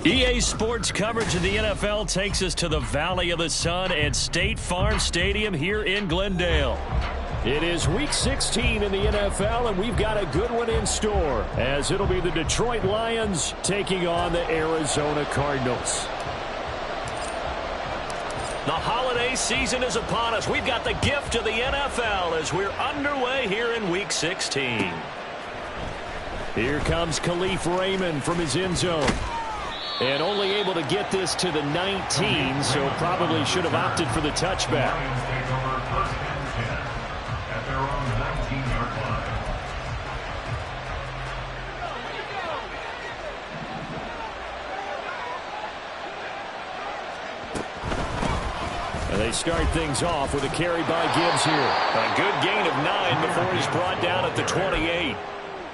EA Sports coverage of the NFL takes us to the Valley of the Sun at State Farm Stadium here in Glendale. It is Week 16 in the NFL, and we've got a good one in store, as it'll be the Detroit Lions taking on the Arizona Cardinals. The holiday season is upon us. We've got the gift of the NFL as we're underway here in Week 16. Here comes Khalif Raymond from his end zone. And only able to get this to the 19, so probably should have opted for the touchback. And they start things off with a carry by Gibbs here. A good gain of 9 before he's brought down at the 28.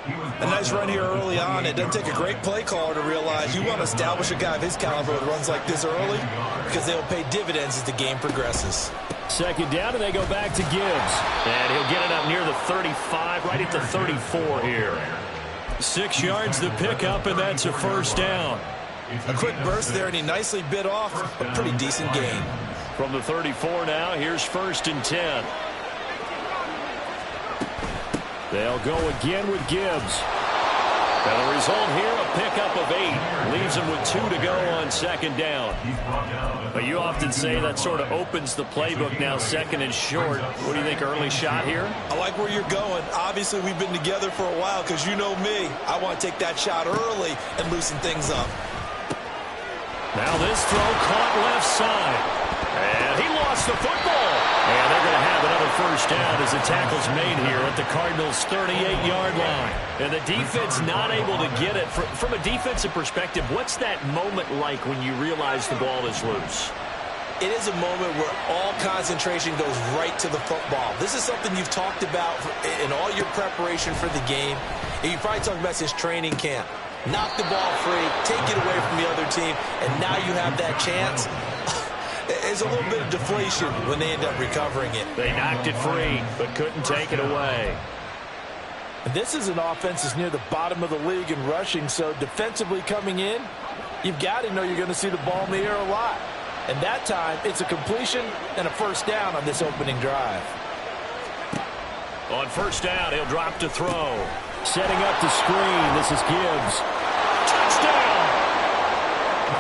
A nice run here early on. It doesn't take a great play caller to realize you want to establish a guy of his caliber with runs like this early because they'll pay dividends as the game progresses. Second down, and they go back to Gibbs. And he'll get it up near the 35, right at the 34 here. 6 yards the pickup, and that's a first down. A quick burst there, and he nicely bit off a pretty decent gain. From the 34 now, here's 1st and 10. They'll go again with Gibbs. And the result here, a pickup of 8. Leaves him with 2 to go on 2nd down. But you often say that sort of opens the playbook now, 2nd and short. What do you think, early shot here? I like where you're going. Obviously, we've been together for a while because you know me. I want to take that shot early and loosen things up. Now this throw caught left side. And he lost the football. And they're going to have another first down as the tackle's made here at the Cardinals' 38-yard line. And the defense not able to get it. From a defensive perspective, what's that moment like when you realize the ball is loose? It is a moment where all concentration goes right to the football. This is something you've talked about in all your preparation for the game. And you probably talked about since training camp. Knock the ball free, take it away from the other team, and now you have that chance. There's a little bit of deflation when they end up recovering it. They knocked it free, but couldn't take it away. This is an offense that's near the bottom of the league in rushing, so defensively coming in, you've got to know you're going to see the ball in the air a lot. And that time, it's a completion and a first down on this opening drive. On first down, he'll drop to throw. Setting up the screen, this is Gibbs. Touchdown!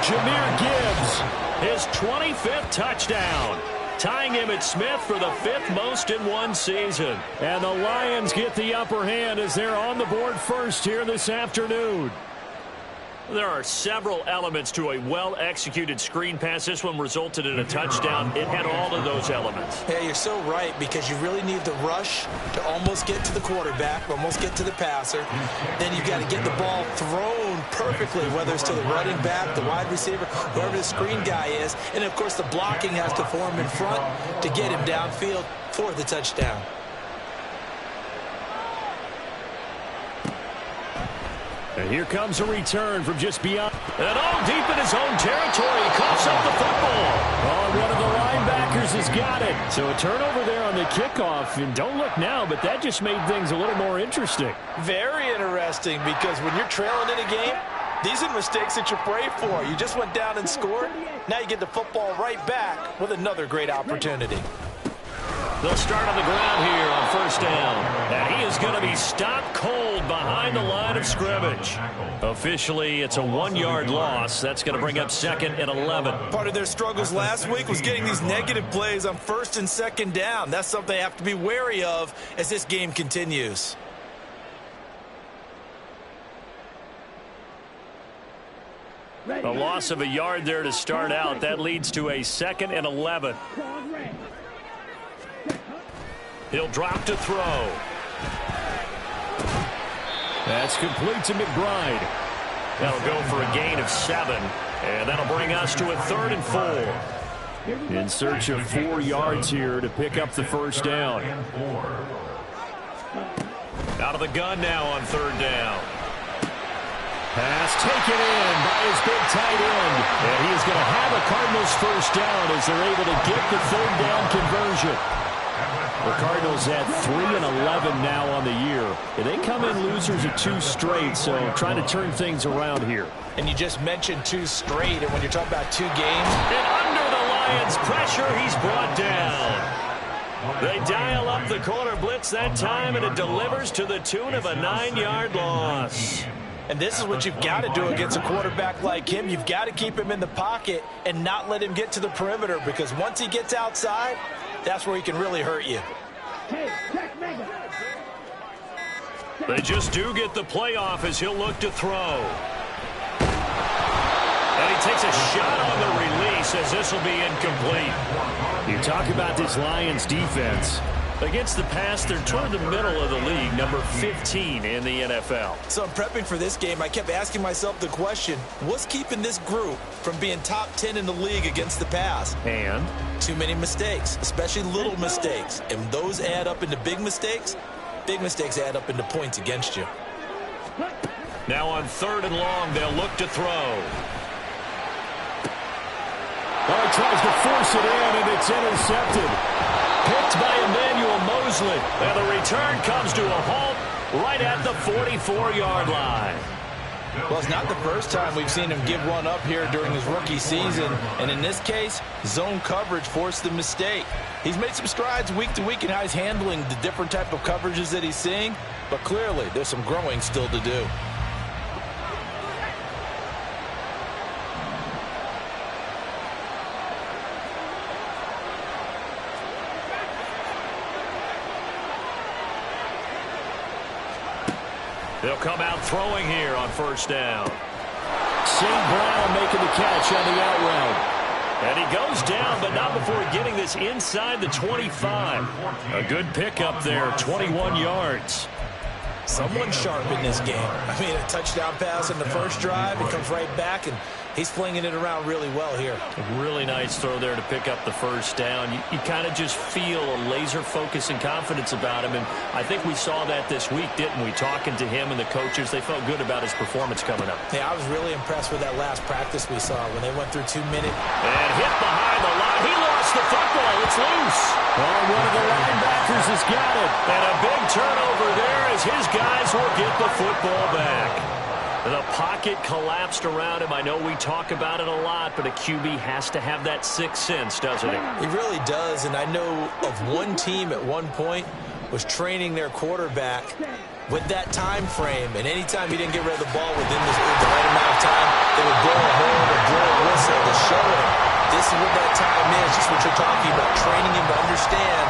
Jahmyr Gibbs, his 25th touchdown, tying Emmitt Smith for the 5th most in one season. And the Lions get the upper hand as they're on the board first here this afternoon. There are several elements to a well-executed screen pass. This one resulted in a touchdown. It had all of those elements. Yeah, you're so right, because you really need the rush to almost get to the quarterback, almost get to the passer. Then you've got to get the ball thrown perfectly, whether it's to the running back, the wide receiver, whoever the screen guy is. And, of course, the blocking has to form in front to get him downfield for the touchdown. And here comes a return from just beyond. And deep in his own territory. He coughs up the football. One of the linebackers has got it. So a turnover there on the kickoff. And don't look now, but that just made things a little more interesting. Very interesting, because when you're trailing in a game, these are mistakes that you pray for. You just went down and scored. Now you get the football right back with another great opportunity. They'll start on the ground here on first down. And he is going to be stopped cold behind the line of scrimmage. Officially, it's a 1-yard loss. That's going to bring up 2nd and 11. Part of their struggles last week was getting these negative plays on 1st and 2nd down. That's something they have to be wary of as this game continues. A loss of a yard there to start out. That leads to a 2nd and 11. He'll drop to throw. That's complete to McBride. That'll go for a gain of 7. And that'll bring us to a 3rd and 4. In search of 4 yards here to pick up the first down. Out of the gun now on 3rd down. Pass taken in by his big tight end. And he is going to have a Cardinals first down as they're able to get the 3rd down conversion. The Cardinals at 3-11 now on the year. They come in losers of 2 straight, so trying to turn things around here. And you just mentioned 2 straight, and when you're talking about 2 games. And under the Lions' pressure, he's brought down. They dial up the corner blitz that time, and it delivers to the tune of a 9-yard loss. And this is what you've got to do against a quarterback like him. You've got to keep him in the pocket and not let him get to the perimeter, because once he gets outside, that's where he can really hurt you. They just do get the playoff as he'll look to throw. And he takes a shot on the release as this will be incomplete. You talk about this Lions defense. Against the pass, they're toward the middle of the league, number 15 in the NFL. So in prepping for this game, I kept asking myself the question, what's keeping this group from being top 10 in the league against the pass? And? Too many mistakes, especially little mistakes. And those add up into big mistakes. Big mistakes add up into points against you. Now on 3rd and long, they'll look to throw. Oh, he tries to force it in, and it's intercepted. Picked by Emmanuel Mosley. And the return comes to a halt right at the 44-yard line. Well, it's not the first time we've seen him give one up here during his rookie season. And in this case, zone coverage forced the mistake. He's made some strides week to week in how he's handling the different type of coverages that he's seeing. But clearly, there's some growing still to do. They'll come out throwing here on 1st down. St. Brown making the catch on the out route. And he goes down, but not before getting this inside the 25. A good pickup there, 21 yards. Someone sharp in this game. I mean, a touchdown pass in the first drive. It comes right back, and he's flinging it around really well here. A really nice throw there to pick up the 1st down. You kind of just feel a laser focus and confidence about him, and I think we saw that this week, didn't we? Talking to him and the coaches, they felt good about his performance coming up. Yeah, I was really impressed with that last practice we saw when they went through 2 minutes. And hit behind the line. He lost the football. It's loose. Oh, one of the linebackers has got it. And a big turnover there as his guys will get the football back. The pocket collapsed around him. I know we talk about it a lot, but a QB has to have that sixth sense, doesn't he? He really does, and I know of one team at one point was training their quarterback with that time frame, and anytime he didn't get rid of the ball within the right amount of time, they would blow a horn or blow a whistle to show him. This is what that time is, just what you're talking about, training him to understand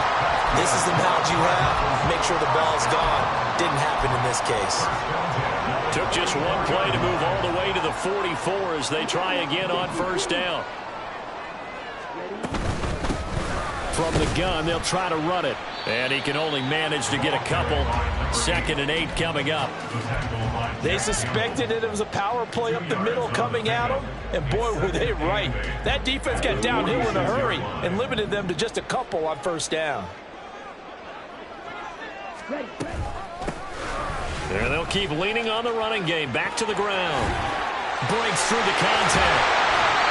this is the amount you have, make sure the ball's gone. Didn't happen in this case. Took just one play to move all the way to the 44 as they try again on 1st down. From the gun, they'll try to run it. And he can only manage to get a couple. 2nd and 8 coming up. They suspected that it was a power play up the middle coming at them, and boy, were they right. That defense got downhill in a hurry and limited them to just a couple on 1st down. There they'll keep leaning on the running game. Back to the ground. Breaks through the contact.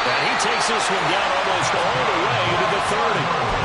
And he takes this one down almost all the way to the 30.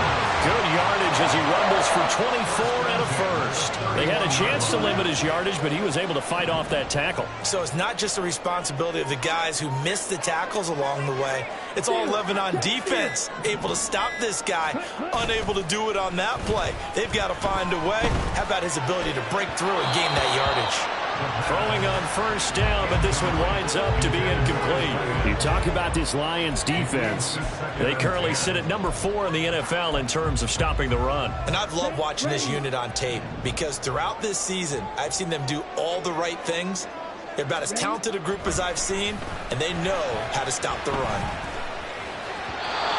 Good yardage as he rumbles for 24 and a first. They had a chance to limit his yardage, but he was able to fight off that tackle. So it's not just the responsibility of the guys who missed the tackles along the way. It's all 11 on defense, able to stop this guy, unable to do it on that play. They've got to find a way. How about his ability to break through and gain that yardage? Throwing on 1st down, but this one winds up to be incomplete. You talk about this Lions defense. They currently sit at number 4 in the NFL in terms of stopping the run. And I've loved watching this unit on tape because throughout this season, I've seen them do all the right things. They're about as talented a group as I've seen, and they know how to stop the run.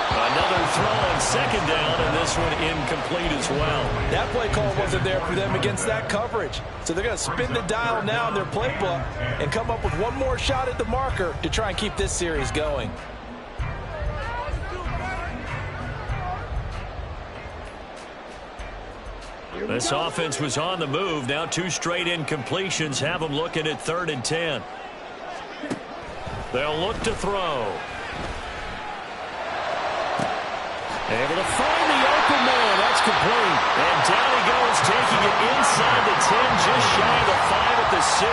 Another throw on 2nd down, and this one incomplete as well. That play call wasn't there for them against that coverage. So they're going to spin the dial now in their playbook and come up with one more shot at the marker to try and keep this series going. This offense was on the move. Now 2 straight incompletions have them looking at 3rd and 10. They'll look to throw. Able to find the open man. That's complete. And down he goes, taking it inside the 10, just shy of the 5 at the 6.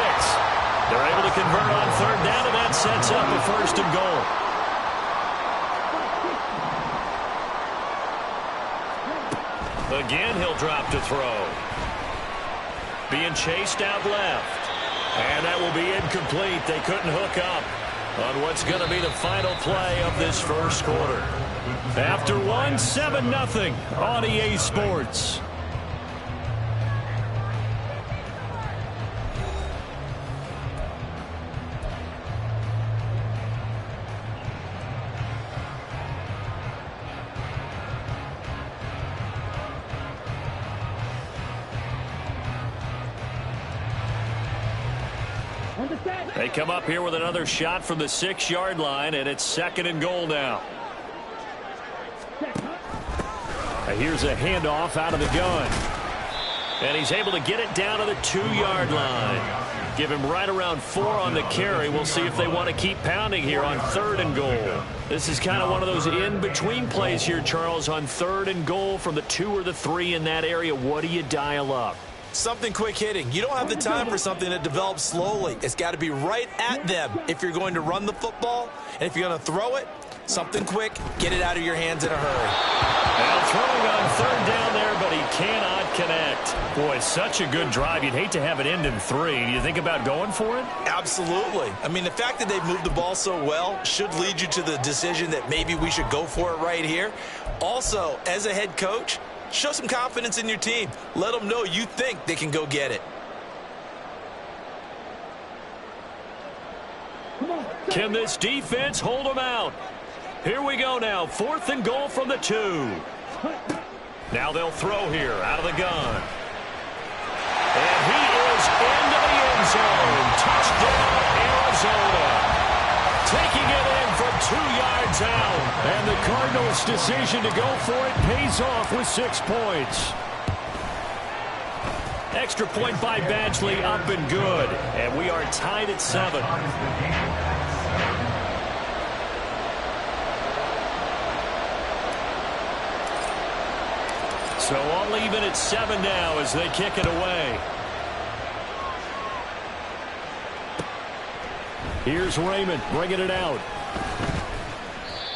They're able to convert on third down, and that sets up a first and goal. Again, he'll drop to throw. Being chased out left. And that will be incomplete. They couldn't hook up on what's going to be the final play of this first quarter. After one, 7-0 on EA Sports. They come up here with another shot from the 6-yard line, and it's 2nd and goal now. Here's a handoff out of the gun. And he's able to get it down to the 2-yard line. Give him right around 4 on the carry. We'll see if they want to keep pounding here on 3rd and goal. This is kind of one of those in-between plays here, Charles, on 3rd and goal from the 2 or the 3 in that area. What do you dial up? Something quick hitting. You don't have the time for something that develops slowly. It's got to be right at them if you're going to run the football. And if you're going to throw it, something quick, get it out of your hands in a hurry. Now throwing on 3rd down there, but he cannot connect. Boy, such a good drive. You'd hate to have it end in 3. Do you think about going for it? Absolutely. I mean, the fact that they've moved the ball so well should lead you to the decision that maybe we should go for it right here. Also, as a head coach, show some confidence in your team. Let them know you think they can go get it. Can this defense hold them out? Here we go now. 4th and goal from the 2. Now they'll throw here out of the gun. And he is into the end zone. Touchdown, Arizona. Taking it in from 2 yards out. And the Cardinals' decision to go for it pays off with 6 points. Extra point by Badgley, up and good. And we are tied at 7. So all even at 7 now as they kick it away. Here's Raymond bringing it out.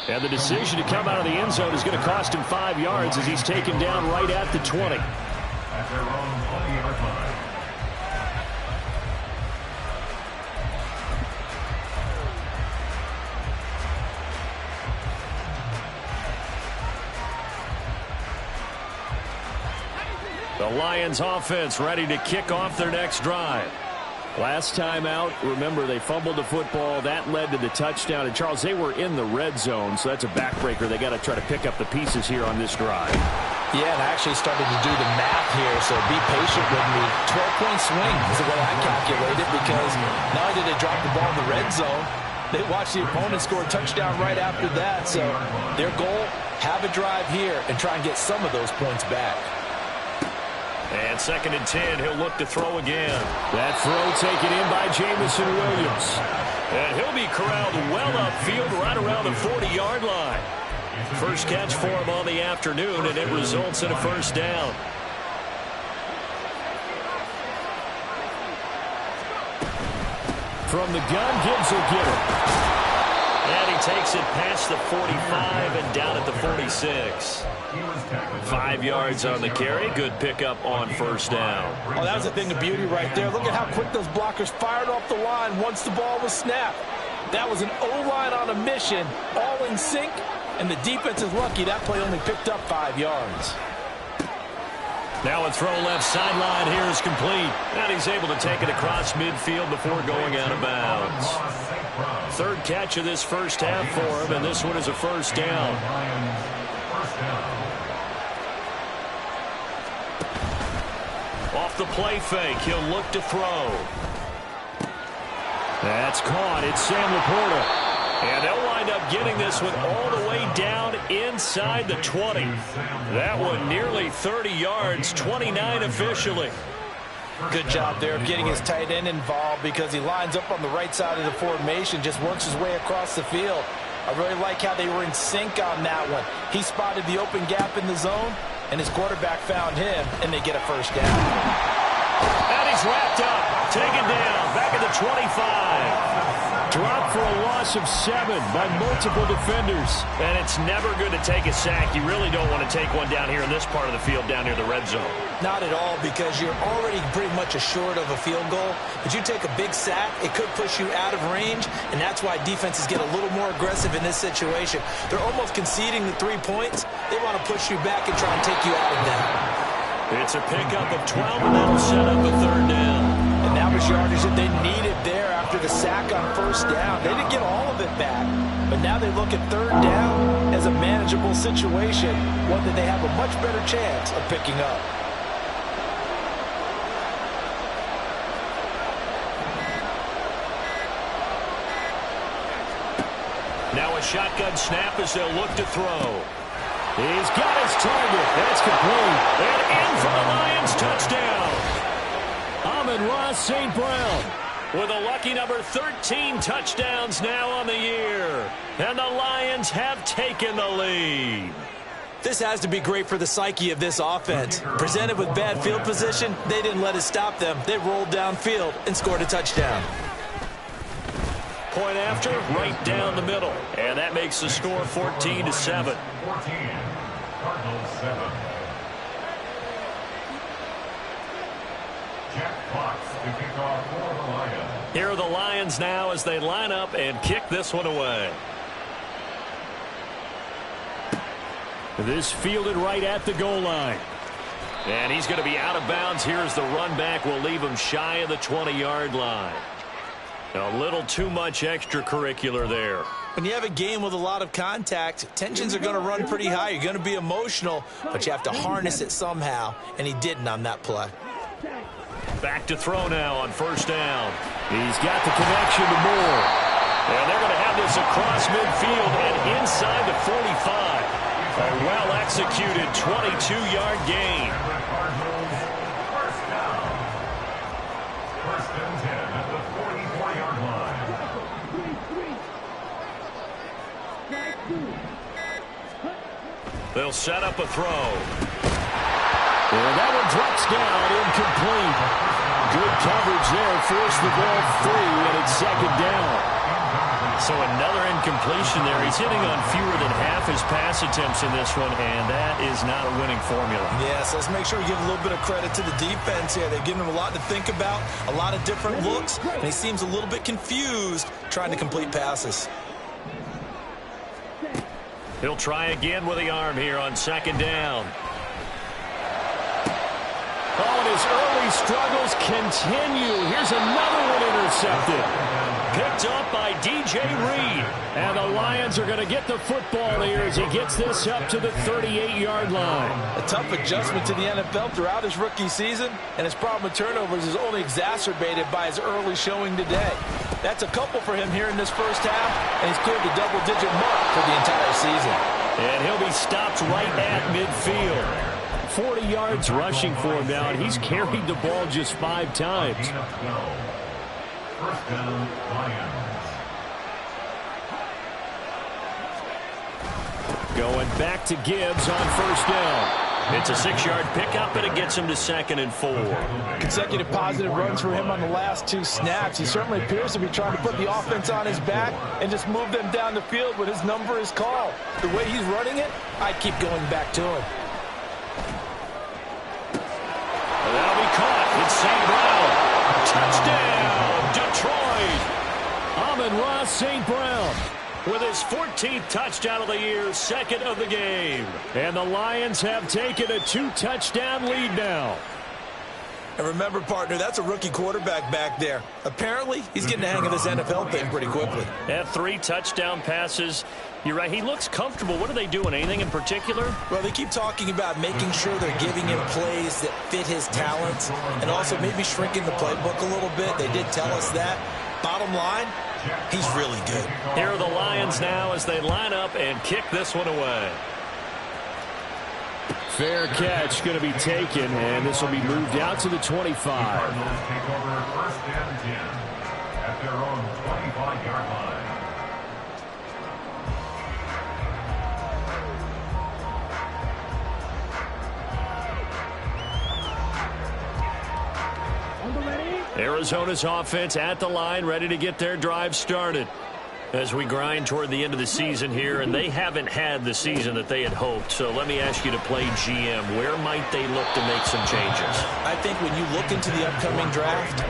And the decision to come out of the end zone is going to cost him 5 yards as he's taken down right at the 20. At their own 20-yard line. The Lions offense ready to kick off their next drive. Last time out, remember, they fumbled the football. That led to the touchdown. And, Charles, they were in the red zone, so that's a backbreaker. They got to try to pick up the pieces here on this drive. Yeah, and I actually started to do the math here, so be patient with me. 12-point swing is the way I calculated, because not only did they drop the ball in the red zone, they watched the opponent score a touchdown right after that. So their goal, have a drive here and try and get some of those points back. And 2nd and 10, he'll look to throw again. That throw taken in by Jamison Williams. And he'll be corralled well upfield right around the 40-yard line. First catch for him on the afternoon, and it results in a first down. From the gun, Gibbs will get it. And he takes it past the 45 and down at the 46. 5 yards on the carry. Good pickup on first down. Oh, that was a thing of beauty right there. Look at how quick those blockers fired off the line once the ball was snapped. That was an O-line on a mission, all in sync, and the defense is lucky that play only picked up 5 yards. Now a throw left sideline here is complete. And he's able to take it across midfield before going out of bounds. 3rd catch of this first half for him, and this one is a first down. Off the play fake, he'll look to throw. That's caught. It's Sam Laporta. And they'll wind up getting this one all the way down inside the 20. That one nearly 30 yards, 29 officially. Good job there of getting his tight end involved, because he lines up on the right side of the formation, just works his way across the field. I really like how they were in sync on that one. He spotted the open gap in the zone. and his quarterback found him, and they get a first down. And he's wrapped up, taken down, back at the 25. Dropped for a loss of 7 by multiple defenders. And it's never good to take a sack. You really don't want to take one down here in this part of the field, down near the red zone. Not at all, because you're already pretty much assured of a field goal. But you take a big sack, it could push you out of range, and that's why defenses get a little more aggressive in this situation. They're almost conceding the 3 points. They want to push you back and try and take you out of that. It's a pickup of 12, and that'll set up a third down. And that was yardage that they needed there after the sack on first down. They didn't get all of it back, but now they look at third down as a manageable situation, one that they have a much better chance of picking up. Now a shotgun snap as they'll look to throw. He's got his target. That's complete. And in for the Lions touchdown. Amon-Ra St. Brown with a lucky number 13 touchdowns now on the year. And the Lions have taken the lead. This has to be great for the psyche of this offense. Presented with bad field position, they didn't let it stop them. They rolled downfield and scored a touchdown. Point after, right down the middle. And that makes the score 14-7. 14, Cardinals 7. Jack Fox to kick off for the Lions. Here are the Lions now as they line up and kick this one away. This fielded right at the goal line. And he's going to be out of bounds here as the run back will leave him shy of the 20-yard line. A little too much extracurricular there. When you have a game with a lot of contact, tensions are going to run pretty high. You're going to be emotional, but you have to harness it somehow, and he didn't on that play. Back to throw now on first down. He's got the connection to Moore. And they're going to have this across midfield and inside the 45. A well-executed 22-yard gain. First down. First and 10 at the 44-yard line. They'll set up a throw. And that one drops down, incomplete. Good coverage there, forced the ball free, and it's second down. So another incompletion there. He's hitting on fewer than half his pass attempts in this one, and that is not a winning formula. Yes, let's make sure we give a little bit of credit to the defense here. They've given him a lot to think about, a lot of different looks, and he seems a little bit confused trying to complete passes. He'll try again with the arm here on second down. Oh, and his early struggles continue. Here's another one intercepted. Picked up by DJ Reed. And the Lions are going to get the football here as he gets this up to the 38-yard line. A tough adjustment to the NFL throughout his rookie season, and his problem with turnovers is only exacerbated by his early showing today. That's a couple for him here in this first half, and he's cleared the double-digit mark for the entire season. And he'll be stopped right at midfield. 40 yards rushing for him now, and he's carried the ball just 5 times. First down, Lions. Going back to Gibbs on first down. It's a 6-yard pickup, and it gets him to 2nd and 4. Consecutive positive runs for him on the last 2 snaps. He certainly appears to be trying to put the offense on his back and just move them down the field when his number is called. The way he's running it, I'd keep going back to him. That'll be caught. It's St. Brown. Touchdown, Detroit. Amon-Ra St. Brown with his 14th touchdown of the year, 2nd of the game. And the Lions have taken a 2-touchdown lead now. And remember, partner, that's a rookie quarterback back there. Apparently, he's getting the hang of this NFL thing pretty quickly. Had 3 touchdown passes. You're right. He looks comfortable. What are they doing? Anything in particular? Well, they keep talking about making sure they're giving him plays that fit his talents and also maybe shrinking the playbook a little bit. They did tell us that. Bottom line, he's really good. Here are the Lions now as they line up and kick this one away. Fair catch going to be taken, and this will be moved out to the 25. Cardinals take over first and 10 at their own 25-yard line. Arizona's offense at the line, ready to get their drive started. As we grind toward the end of the season here, and they haven't had the season that they had hoped. So let me ask you to play GM. Where might they look to make some changes? I think when you look into the upcoming draft,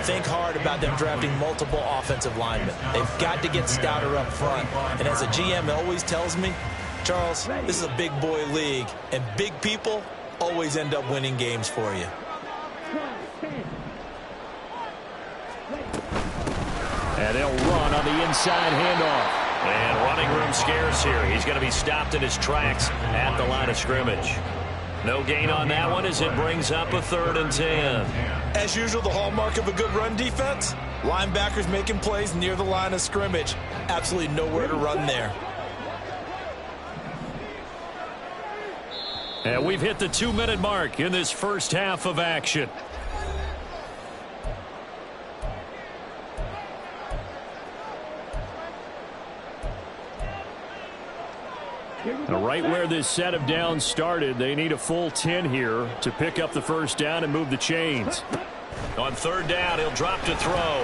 think hard about them drafting multiple offensive linemen. They've got to get stouter up front. And as a GM always tells me, Charles, this is a big boy league, and big people always end up winning games for you. And they'll run on the inside handoff. And running room scarce here. He's going to be stopped in his tracks at the line of scrimmage. No gain on that one as it brings up a 3rd and 10. As usual, the hallmark of a good run defense, linebackers making plays near the line of scrimmage. Absolutely nowhere to run there. And we've hit the 2-minute mark in this first half of action. Right where this set of downs started, they need a full 10 here to pick up the first down and move the chains. On 3rd down, he'll drop to throw.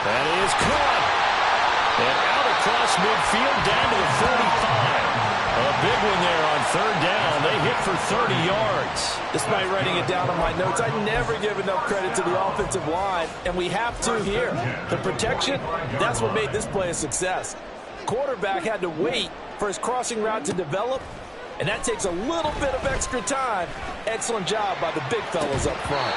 That is caught. And out across midfield down to the 45. A big one there on 3rd down. They hit for 30 yards. Despite writing it down on my notes, I never give enough credit to the offensive line, and we have to here. The protection, that's what made this play a success. Quarterback had to wait for his crossing route to develop, and that takes a little bit of extra time. Excellent job by the big fellas up front.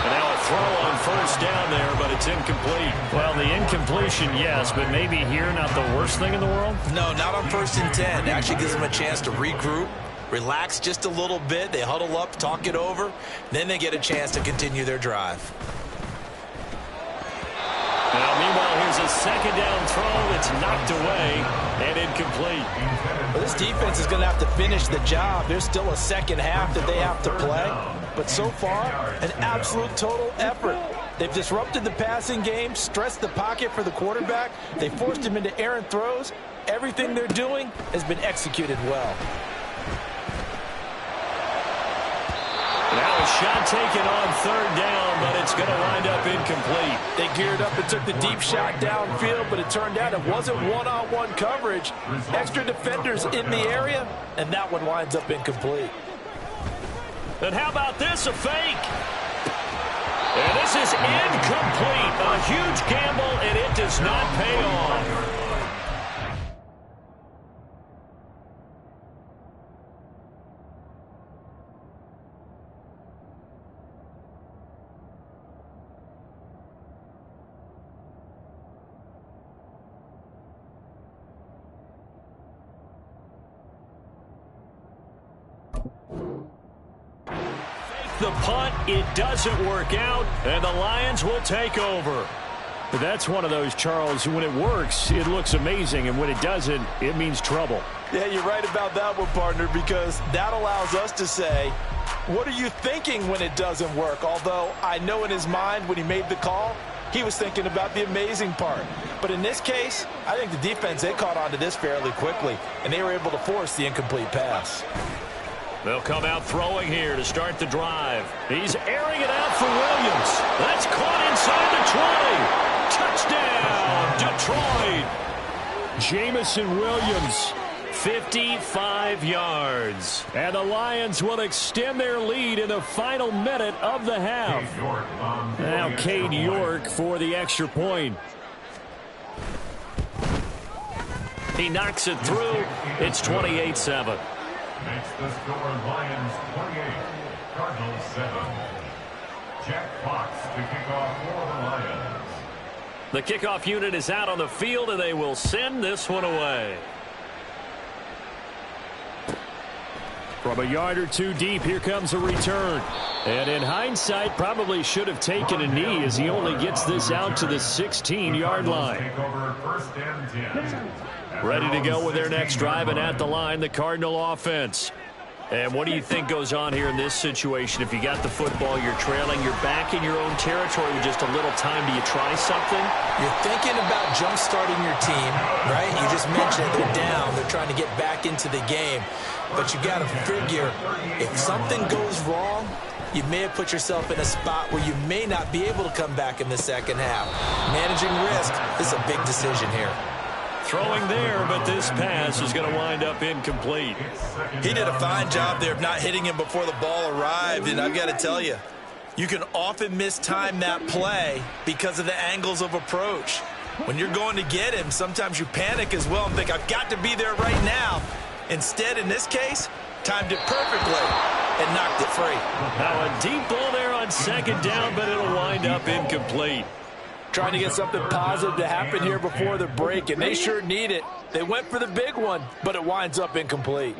And now a throw on 1st down there, but it's incomplete. Well, the incompletion, yes, but maybe here not the worst thing in the world? No, not on 1st and 10. It actually gives them a chance to regroup, relax just a little bit. They huddle up, talk it over. Then they get a chance to continue their drive. Now, meanwhile, here's a 2nd down throw that's knocked away and incomplete. Well, this defense is going to have to finish the job. There's still a second half that they have to play. But so far, an absolute total effort. They've disrupted the passing game, stressed the pocket for the quarterback. They forced him into errant throws. Everything they're doing has been executed well. Now a shot taken on 3rd down, but it's going to wind up incomplete. They geared up and took the deep shot downfield, but it turned out it wasn't one-on-one coverage. Extra defenders in the area, and that one winds up incomplete. And how about this, a fake? And this is incomplete. A huge gamble, and it does not pay off. The punt, it doesn't work out, and the Lions will take over. But that's one of those, Charles, when it works, it looks amazing, and when it doesn't, it means trouble. Yeah, you're right about that one, partner, because that allows us to say, what are you thinking when it doesn't work? Although I know in his mind when he made the call, he was thinking about the amazing part. But in this case, I think the defense, they caught on to this fairly quickly, and they were able to force the incomplete pass. They'll come out throwing here to start the drive. He's airing it out for Williams. That's caught inside the 20. Touchdown, Detroit. Jamison Williams, 55 yards. And the Lions will extend their lead in the final minute of the half. Now Cade York for the extra point. He knocks it through. It's 28-7. Makes the score Lions 28, Cardinals 7. Jack Fox to kick off for the Lions. The kickoff unit is out on the field, and they will send this one away. From a yard or two deep, here comes a return. And in hindsight, probably should have taken a knee as he only gets this out to the 16-yard line. Take over 1st and 10. Ready to go with their next drive, and at the line, the Cardinal offense. And what do you think goes on here in this situation? If you got the football, you're trailing, you're back in your own territory with just a little time. Do you try something? You're thinking about jump-starting your team, right? You just mentioned it. They're down. They're trying to get back into the game. But you got to figure, if something goes wrong, you may have put yourself in a spot where you may not be able to come back in the second half. Managing risk is a big decision here. Throwing there, but this pass is going to wind up incomplete. He did a fine job there of not hitting him before the ball arrived, and I've got to tell you, you can often mistime that play because of the angles of approach. When you're going to get him, sometimes you panic as well and think, I've got to be there right now. Instead, in this case, timed it perfectly and knocked it free. Now a deep ball there on second down, but it'll wind up incomplete. Trying to get something positive to happen here before the break, and they sure need it. They went for the big one, but it winds up incomplete.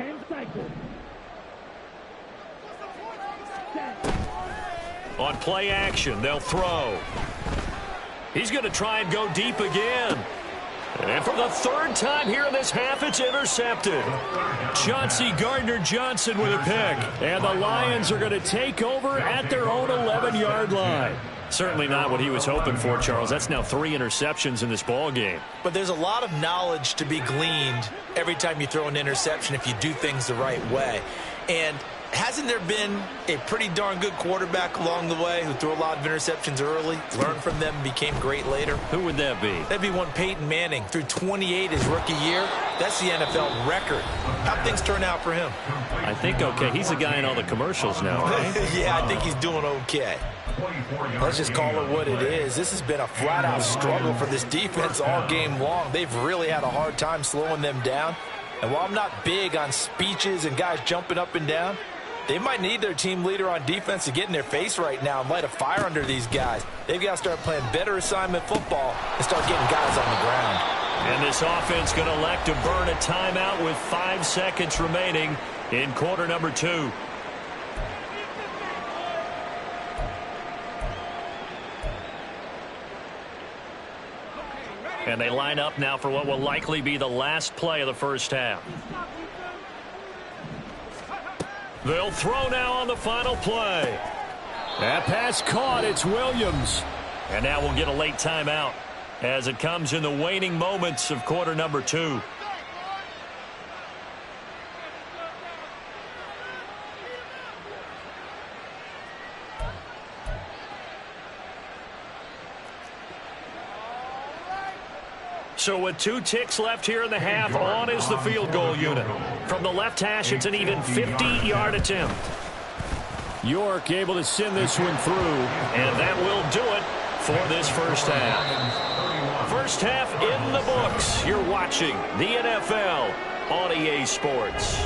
On play action, they'll throw. He's going to try and go deep again. And for the third time here in this half, it's intercepted. Chauncey Gardner-Johnson with a pick. And the Lions are going to take over at their own 11-yard line. Certainly not what he was hoping for, Charles. That's now 3 interceptions in this ball game. But there's a lot of knowledge to be gleaned every time you throw an interception if you do things the right way. And hasn't there been a pretty darn good quarterback along the way who threw a lot of interceptions early, learned from them, and became great later? Who would that be? That'd be one Peyton Manning. Threw 28 his rookie year. That's the NFL record. How'd things turn out for him? I think okay. He's a guy in all the commercials now, right? Yeah, I think he's doing okay. Let's just call it what it is. This has been a flat-out struggle for this defense all game long. They've really had a hard time slowing them down. And while I'm not big on speeches and guys jumping up and down, they might need their team leader on defense to get in their face right now and light a fire under these guys. They've got to start playing better assignment football and start getting guys on the ground. And this offense going to elect to burn a timeout with 5 seconds remaining in quarter number 2. And they line up now for what will likely be the last play of the first half. They'll throw now on the final play. That pass caught. It's Williams. And now we'll get a late timeout as it comes in the waning moments of quarter number 2. So with 2 ticks left here in the half, on is the field goal unit. From the left hash, it's an even 50-yard attempt. York able to send this one through, and that will do it for this first half. First half in the books. You're watching the NFL on EA Sports.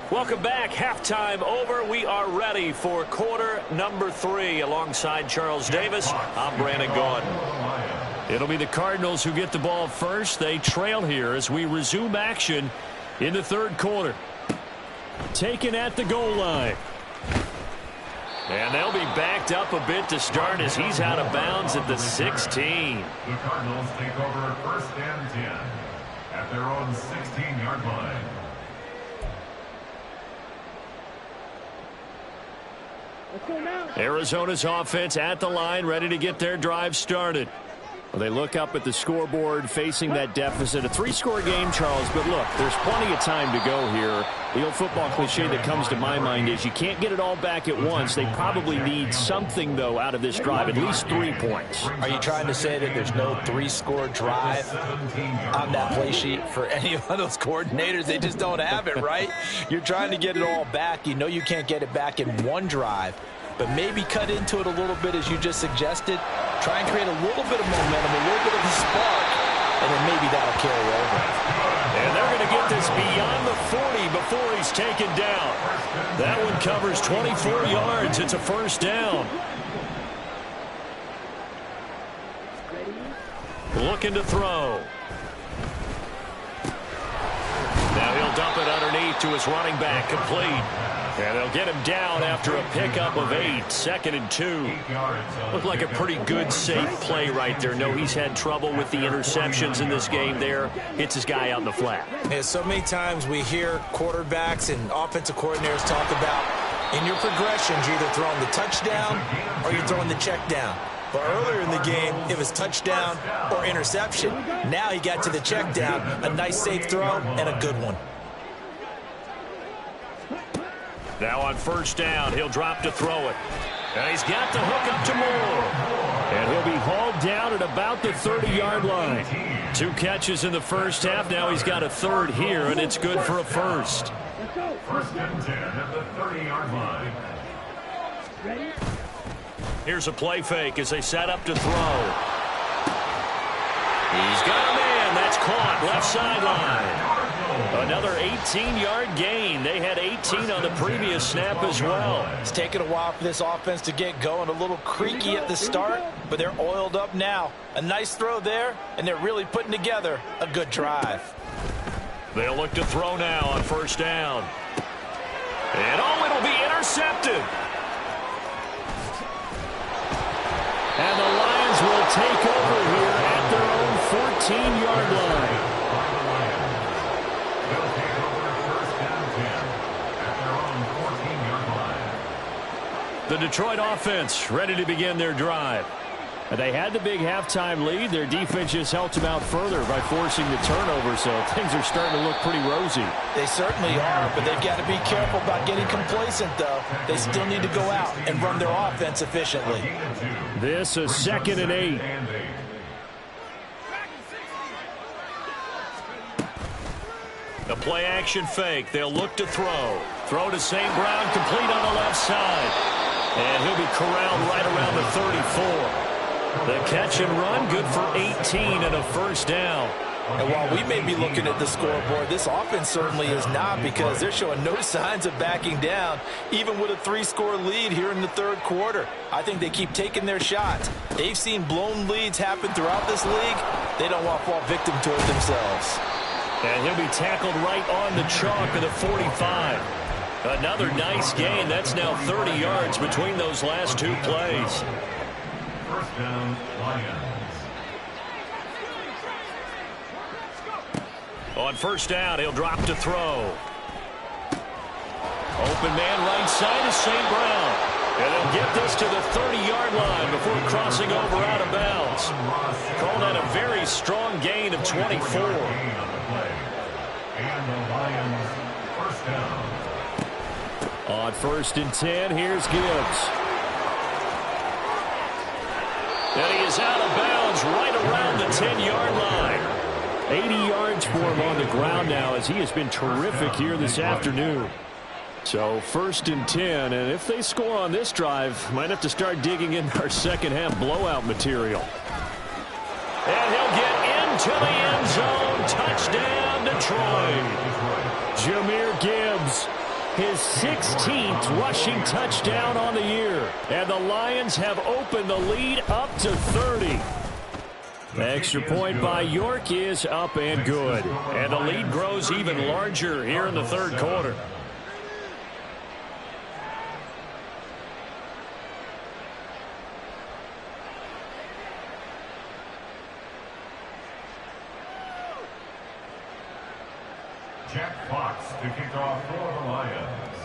Welcome back. Halftime over. We are ready for quarter number 3. Alongside Charles Davis, I'm Brandon Gaudin. It'll be the Cardinals who get the ball first. They trail here as we resume action in the third quarter. Taken at the goal line. And they'll be backed up a bit to start as he's out of bounds at the 16. The Cardinals take over first and 10 at their own 16-yard line. Arizona's offense at the line, ready to get their drive started. Well, they look up at the scoreboard facing that deficit. A 3-score game, Charles, but look, there's plenty of time to go here. The old football cliche that comes to my mind is you can't get it all back at once. They probably need something, though, out of this drive, at least 3 points. Are you trying to say that there's no 3-score drive on that play sheet for any of those coordinators? They just don't have it, right? You're trying to get it all back. You know you can't get it back in one drive. But maybe cut into it a little bit as you just suggested. Try and create a little bit of momentum, a little bit of a spark, and then maybe that'll carry over. And they're going to get this beyond the 40 before he's taken down. That one covers 24 yards. It's a first down. Looking to throw. Now he'll dump it underneath to his running back, complete. And they'll get him down after a pickup of 8, 2nd and 2. Looked like a pretty good, safe play right there. No, he's had trouble with the interceptions in this game there. Hits his guy out in the flat. And so many times we hear quarterbacks and offensive coordinators talk about In your progressions, you're either throwing the touchdown or you're throwing the check down. But earlier in the game, it was touchdown or interception. Now he got to the check down, a nice safe throw, and a good one. Now on first down, he'll drop to throw it. And he's got the hook up to Moore. And he'll be hauled down at about the 30-yard line. 2 catches in the first half. Now he's got a third here, and it's good for a first. First and 10 at the 30-yard line. Ready? Here's a play fake as they set up to throw. He's got a man. That's caught left sideline. Another 18-yard gain. They had 18 on the previous snap as well. It's taken a while for this offense to get going. A little creaky at the start, but they're oiled up now. A nice throw there, and they're really putting together a good drive. They'll look to throw now on first down. And it'll be intercepted. And the Lions will take over here at their own 14-yard line. They'll take over first and 10 at their own 14-yard line. The Detroit offense ready to begin their drive. And they had the big halftime lead. Their defense just helped them out further by forcing the turnover, so things are starting to look pretty rosy. They certainly are, but they've got to be careful about getting complacent, though. They still need to go out and run their offense efficiently. This is 2nd and 8. A play-action fake. They'll look to throw. Throw to St. Brown, complete on the left side. And he'll be corralled right around the 34. The catch and run, good for 18 and a first down. And while we may be looking at the scoreboard, this offense certainly is not, because they're showing no signs of backing down, even with a 3-score lead here in the third quarter. I think they keep taking their shots. They've seen blown leads happen throughout this league. They don't want to fall victim to it themselves. And he'll be tackled right on the chalk of the 45. Another nice gain. That's now 30 yards between those last 2 plays. First down, Lions. On first down, he'll drop to throw. Open man right side is St. Brown. And they'll get this to the 30-yard line before crossing over out of bounds. Call that a very strong gain of 24. And the Lions, first down. On first and 10, here's Gibbs. And he is out of bounds right around the 10-yard line. 80 yards for him on the ground now, as he has been terrific here this afternoon. So first and 10, and if they score on this drive, might have to start digging in our second half blowout material. And he'll get into the end zone. Touchdown, Detroit. Jahmyr Gibbs, his 16th rushing touchdown on the year. And the Lions have opened the lead up to 30. The extra point by York is up and good. And the lead grows even larger here in the third quarter. Jack Fox to kick off for the Lions.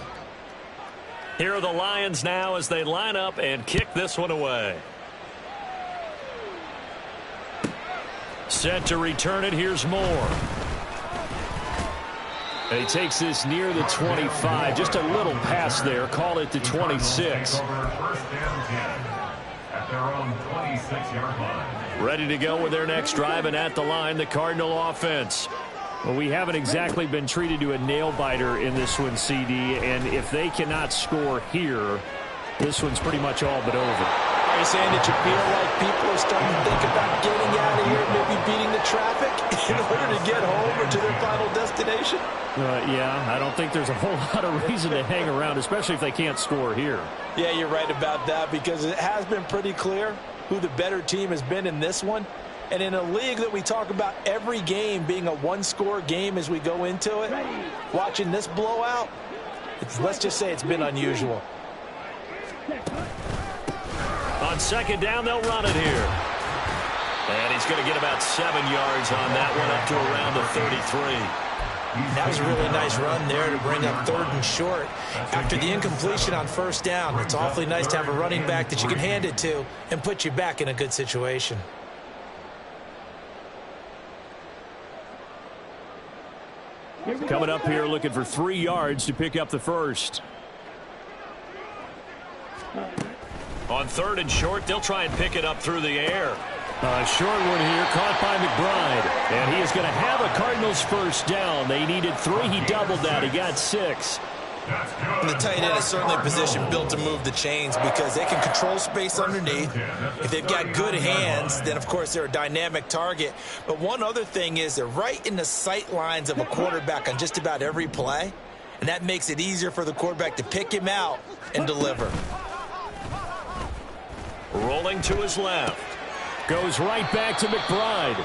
Here are the Lions now as they line up and kick this one away. Set to return it. Here's Moore. And he takes this near the 25. Just a little pass there. Call it the 26. First down 10 at their own 26-yard line. Ready to go with their next drive, and at the line, the Cardinal offense. Well, we haven't exactly been treated to a nail-biter in this one, CD, and if they cannot score here, this one's pretty much all but over. Are you saying that you feel like people are starting to think about getting out of here, maybe beating the traffic in order to get home or to their final destination? Yeah, I don't think there's a whole lot of reason to hang around, especially if they can't score here. Yeah, you're right about that, because it has been pretty clear who the better team has been in this one. And in a league that we talk about every game being a one-score game as we go into it, watching this blowout, let's just say it's been unusual. On second down, they'll run it here. And he's going to get about 7 yards on that one, up to around the 33. That was a really nice run there to bring up 3rd and short. After the incompletion on 1st down, it's awfully nice to have a running back that you can hand it to and put you back in a good situation. Coming up here looking for 3 yards to pick up the first. On 3rd and short, they'll try and pick it up through the air. A short one here, caught by McBride. And he is going to have a Cardinals first down. They needed 3. He doubled that. He got 6. The tight end is certainly a position built to move the chains because they can control space underneath. If they've got good hands, then, of course, they're a dynamic target. But one other thing is they're right in the sight lines of a quarterback on just about every play, and that makes it easier for the quarterback to pick him out and deliver. Rolling to his left. Goes right back to McBride.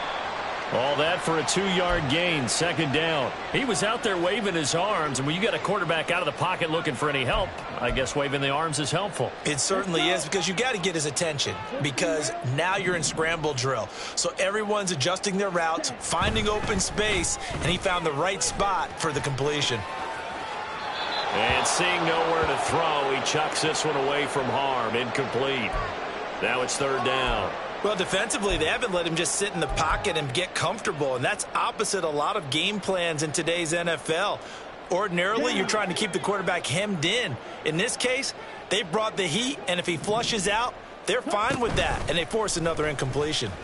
All that for a 2-yard gain, 2nd down. He was out there waving his arms, and when you got a quarterback out of the pocket looking for any help, I guess waving the arms is helpful. It certainly is, because you got to get his attention, because now you're in scramble drill. So everyone's adjusting their routes, finding open space, and he found the right spot for the completion. And seeing nowhere to throw, he chucks this one away from harm, incomplete. Now it's 3rd down. Well, defensively, they haven't let him just sit in the pocket and get comfortable, and that's opposite a lot of game plans in today's NFL. Ordinarily, you're trying to keep the quarterback hemmed in. In this case, they brought the heat, and if he flushes out, they're fine with that, and they force another incompletion. And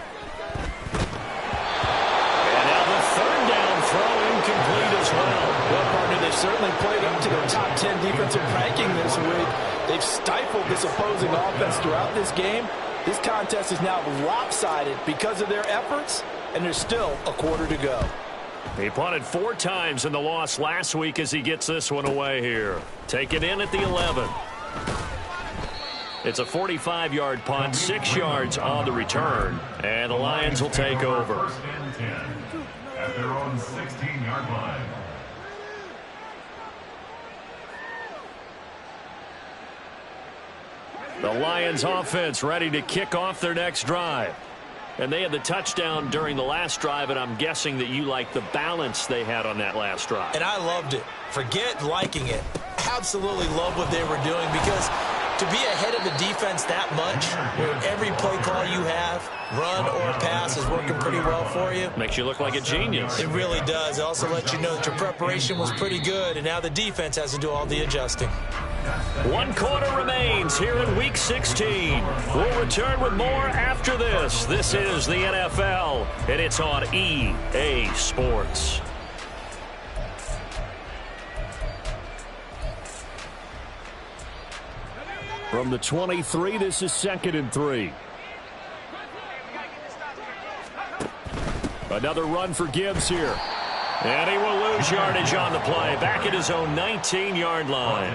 now the 3rd down throw incomplete as well. Well, partner, they've certainly played up to their top 10 defensive ranking this week. They've stifled this opposing offense throughout this game. This contest is now lopsided because of their efforts, and there's still a quarter to go. He punted 4 times in the loss last week as he gets this one away here. Take it in at the 11. It's a 45-yard punt, 6 yards on the return, and the Lions will take over. 1st and 10 at their own 16-yard line. The Lions offense ready to kick off their next drive. And they had the touchdown during the last drive, and I'm guessing that you like the balance they had on that last drive. And I loved it. Forget liking it. Absolutely love what they were doing, because to be ahead of the defense that much, where every play call you have, run or pass, is working pretty well for you. Makes you look like a genius. It really does. It also lets you know that your preparation was pretty good, and now the defense has to do all the adjusting. 1 quarter remains here in Week 16. We'll return with more after this. This is the NFL, and it's on EA Sports. From the 23, this is 2nd and 3. Another run for Gibbs here. And he will lose yardage on the play. Back at his own 19-yard line.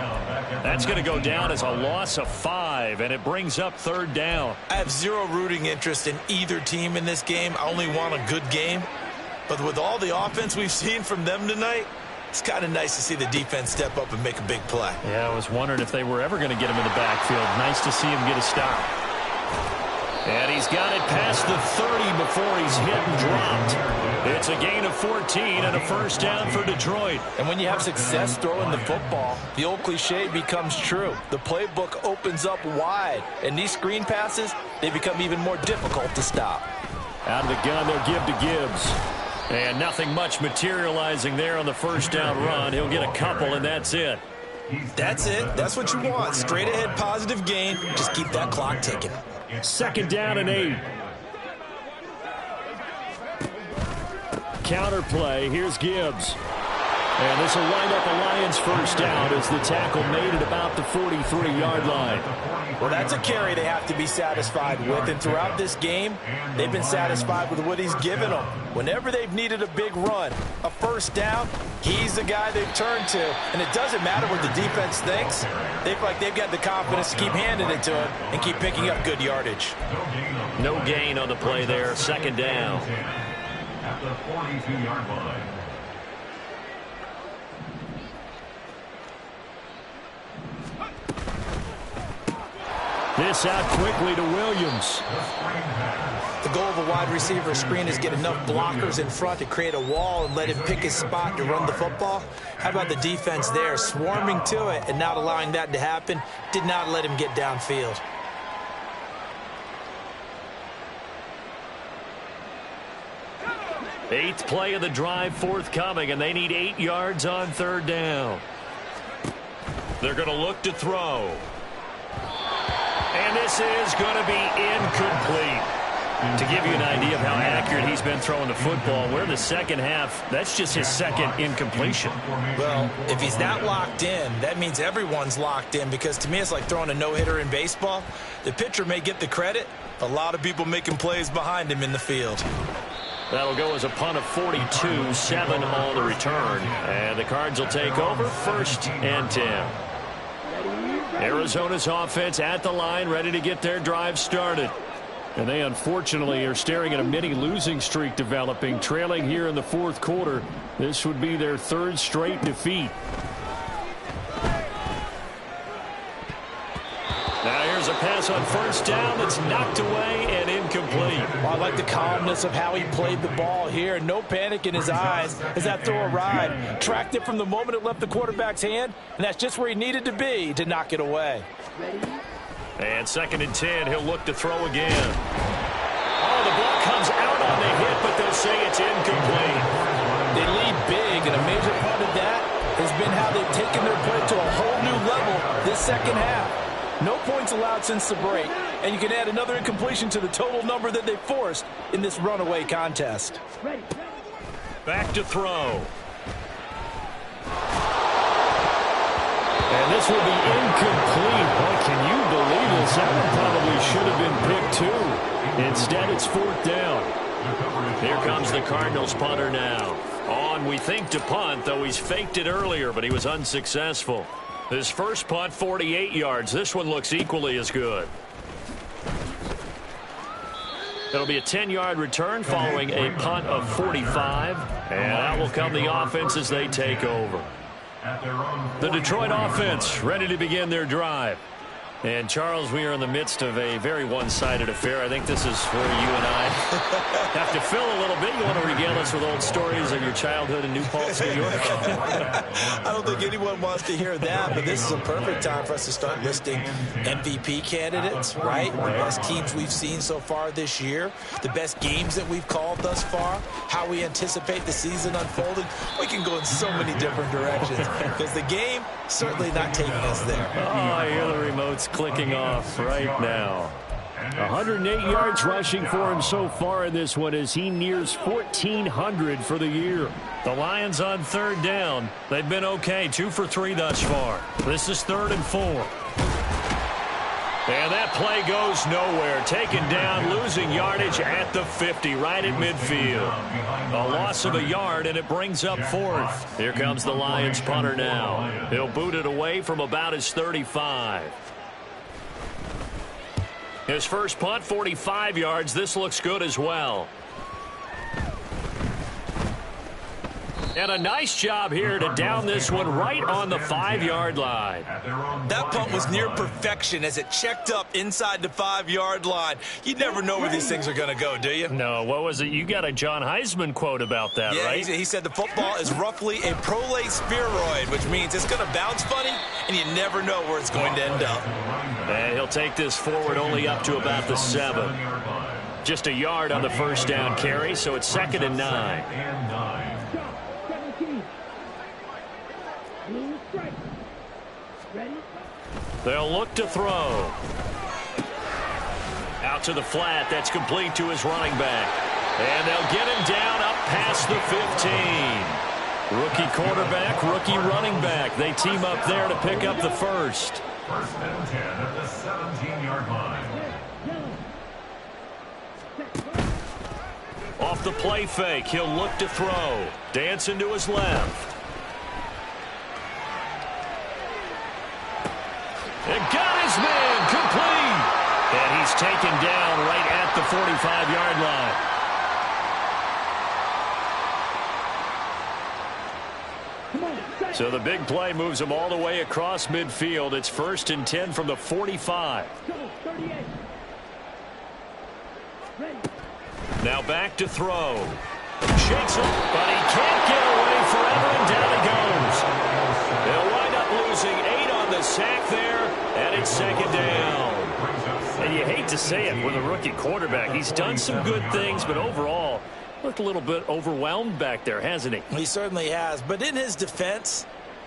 That's going to go down as a loss of 5, and it brings up 3rd down. I have zero rooting interest in either team in this game. I only want a good game. But with all the offense we've seen from them tonight, it's kind of nice to see the defense step up and make a big play. Yeah, I was wondering if they were ever going to get him in the backfield. Nice to see him get a stop. And he's got it past the 30 before he's hit and dropped. It's a gain of 14 and a first down for Detroit. And when you have success throwing the football, the old cliche becomes true. The playbook opens up wide, and these screen passes, they become even more difficult to stop. Out of the gun, they'll give to Gibbs. And nothing much materializing there on the first down run. He'll get a couple, and that's it. That's it. That's what you want. Straight ahead positive gain. Just keep that clock ticking. 2nd down and 8. Counter play. Here's Gibbs. And this will wind up a Lions first down as the tackle made at about the 43-yard line. Well, that's a carry they have to be satisfied with. And throughout this game, they've been satisfied with what he's given them. Whenever they've needed a big run, a first down, he's the guy they've turned to. And it doesn't matter what the defense thinks. They feel like they've got the confidence to keep handing it to him and keep picking up good yardage. No gain on the play there. 2nd down. At the 42-yard line. This out quickly to Williams. The goal of a wide receiver screen is get enough blockers in front to create a wall and let him pick his spot to run the football. How about the defense there, swarming to it and not allowing that to happen? Did not let him get downfield. Eighth play of the drive forthcoming, and they need 8 yards on third down. They're going to look to throw. And this is going to be incomplete. To give you an idea of how accurate he's been throwing the football, we're in the second half. That's just his second incompletion. Well, if he's that locked in, that means everyone's locked in, because to me it's like throwing a no-hitter in baseball. The pitcher may get the credit, a lot of people making plays behind him in the field. That'll go as a punt of 42, 7 on the return. And the Cards will take over, 1st and 10. Arizona's offense at the line, ready to get their drive started. And they unfortunately are staring at a mini losing streak developing, trailing here in the 4th quarter. This would be their 3rd straight defeat. Now here's a pass on 1st down that's knocked away and incomplete. Well, I like the calmness of how he played the ball here. No panic in his eyes as that throw arrived. Tracked it from the moment it left the quarterback's hand, and that's just where he needed to be to knock it away. And 2nd and 10, he'll look to throw again. Oh, the ball comes out on the hit, but they'll say it's incomplete. They lead big, and a major part of that has been how they've taken their play to a whole new level this second half. No points allowed since the break, and you can add another incompletion to the total number that they forced in this runaway contest. Back to throw. And this will be incomplete. Boy, can you believe this? That one probably should have been picked too. Instead, it's 4th down. Here comes the Cardinals punter now. On, we think, to punt, though he's faked it earlier, but he was unsuccessful. His first punt, 48 yards. This one looks equally as good. It'll be a 10-yard return following a punt of 45. And out will come the offense as they take over. The Detroit offense ready to begin their drive. And, Charles, we are in the midst of a very one-sided affair. I think this is where you and I have to fill a little bit. You want to regale us with old stories of your childhood in New Paltz, New York? I don't think anyone wants to hear that, but this is a perfect time for us to start listing MVP candidates, right? The best teams we've seen so far this year, the best games that we've called thus far, how we anticipate the season unfolding. We can go in so many different directions because the game certainly not taking us there. Oh, I hear the remotes clicking off right now. 108 yards rushing for him so far in this one as he nears 1,400 for the year. The Lions on 3rd down. They've been okay, 2 for 3 thus far. This is 3rd and 4. And that play goes nowhere. Taken down, losing yardage at the 50, right at midfield. A loss of a yard, and it brings up 4th. Here comes the Lions punter now. He'll boot it away from about his 35. His first punt, 45 yards. This looks good as well. And a nice job here to down this one right on the 5-yard line. That punt was near perfection as it checked up inside the 5-yard line. You never know where these things are going to go, do you? No, what was it? You got a John Heisman quote about that, yeah, right? He said the football is roughly a prolate spheroid, which means it's going to bounce funny, and you never know where it's going to end up. And he'll take this forward only up to about the 7. Just a yard on the first down carry, so it's 2nd and 9. They'll look to throw. Out to the flat. That's complete to his running back. And they'll get him down up past the 15. Rookie quarterback, rookie running back. They team up there to pick up the first. 1st and 10 at the 17-yard line. Off the play fake, he'll look to throw. Dancing to his left. And got his man complete. And he's taken down right at the 45-yard line. So the big play moves them all the way across midfield. It's 1st and 10 from the 45. Now back to throw. Shakes him, but he can't get away forever, and down he goes. They'll wind up losing 8 on the sack there, and it's 2nd down. And you hate to say it with a rookie quarterback. He's done some good things, but overall, looked a little bit overwhelmed back there, hasn't he? He certainly has, but in his defense,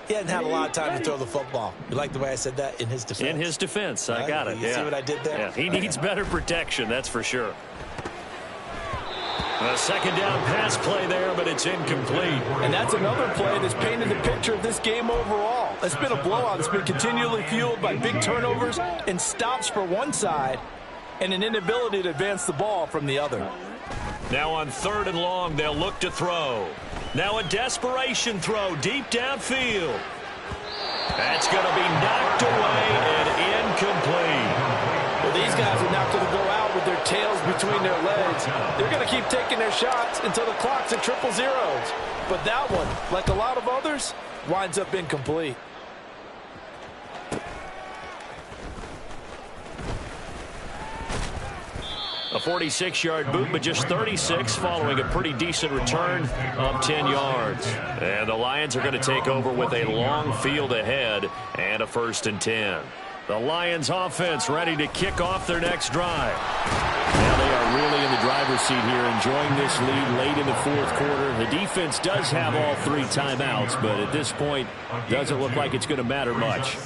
he hasn't had a lot of time to throw the football. You like the way I said that? In his defense? In his defense, I got it. You see what I did there? Yeah, he needs better protection, that's for sure. A 2nd down pass play there, but it's incomplete. And that's another play that's painted the picture of this game overall. It's been a blowout. It's been continually fueled by big turnovers and stops for one side and an inability to advance the ball from the other. Now on 3rd and long, they'll look to throw. Now a desperation throw deep downfield. That's going to be knocked away and incomplete. Well, these guys are not going to go out with their tails between their legs. They're going to keep taking their shots until the clock's at 000. But that one, like a lot of others, winds up incomplete. A 46-yard boot, but just 36 following a pretty decent return of 10 yards. And the Lions are going to take over with a long field ahead and a 1st and 10. The Lions offense ready to kick off their next drive. Now they are really in the driver's seat here, enjoying this lead late in the 4th quarter. The defense does have all 3 timeouts, but at this point, doesn't look like it's going to matter much.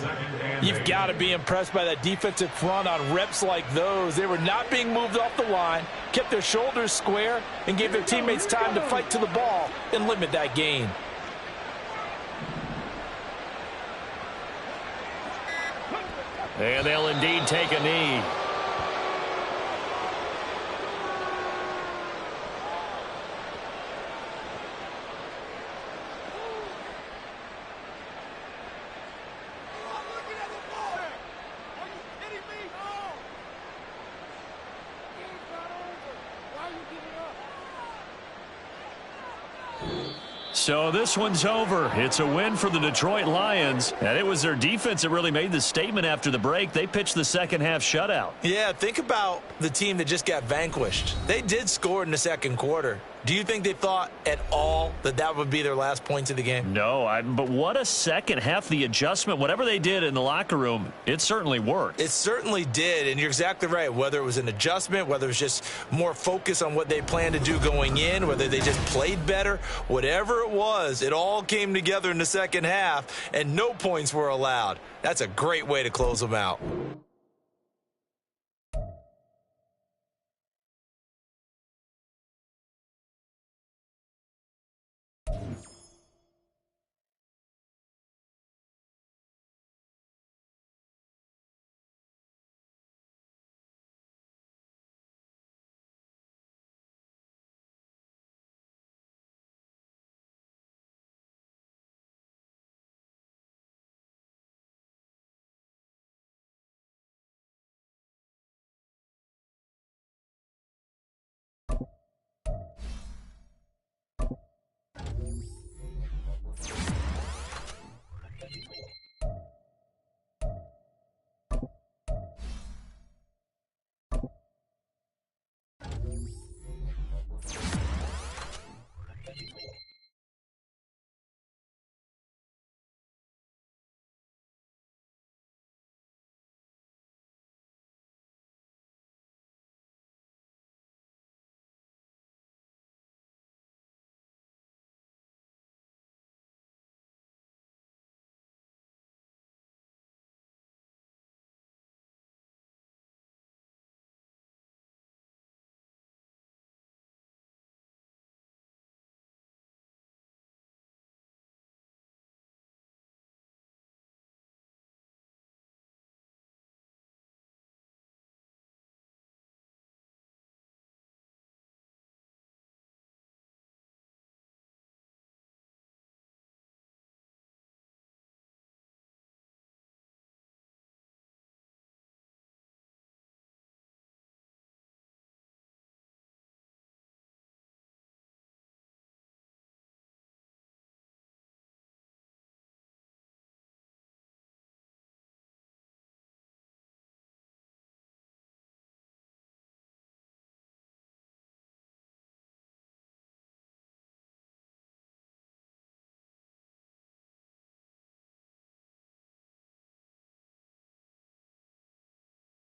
You've got to be impressed by that defensive front on reps like those. They were not being moved off the line, kept their shoulders square, and gave their teammates time to fight to the ball and limit that gain. And they'll indeed take a knee. So this one's over. It's a win for the Detroit Lions, and it was their defense that really made the statement after the break. They pitched the second half shutout. Yeah, think about the team that just got vanquished. They did score in the 2nd quarter. Do you think they thought at all that that would be their last points of the game? No, but what a second half. The adjustment, whatever they did in the locker room, it certainly worked. It certainly did, and you're exactly right. Whether it was an adjustment, whether it was just more focus on what they planned to do going in, whether they just played better, whatever it was, it all came together in the second half, and no points were allowed. That's a great way to close them out.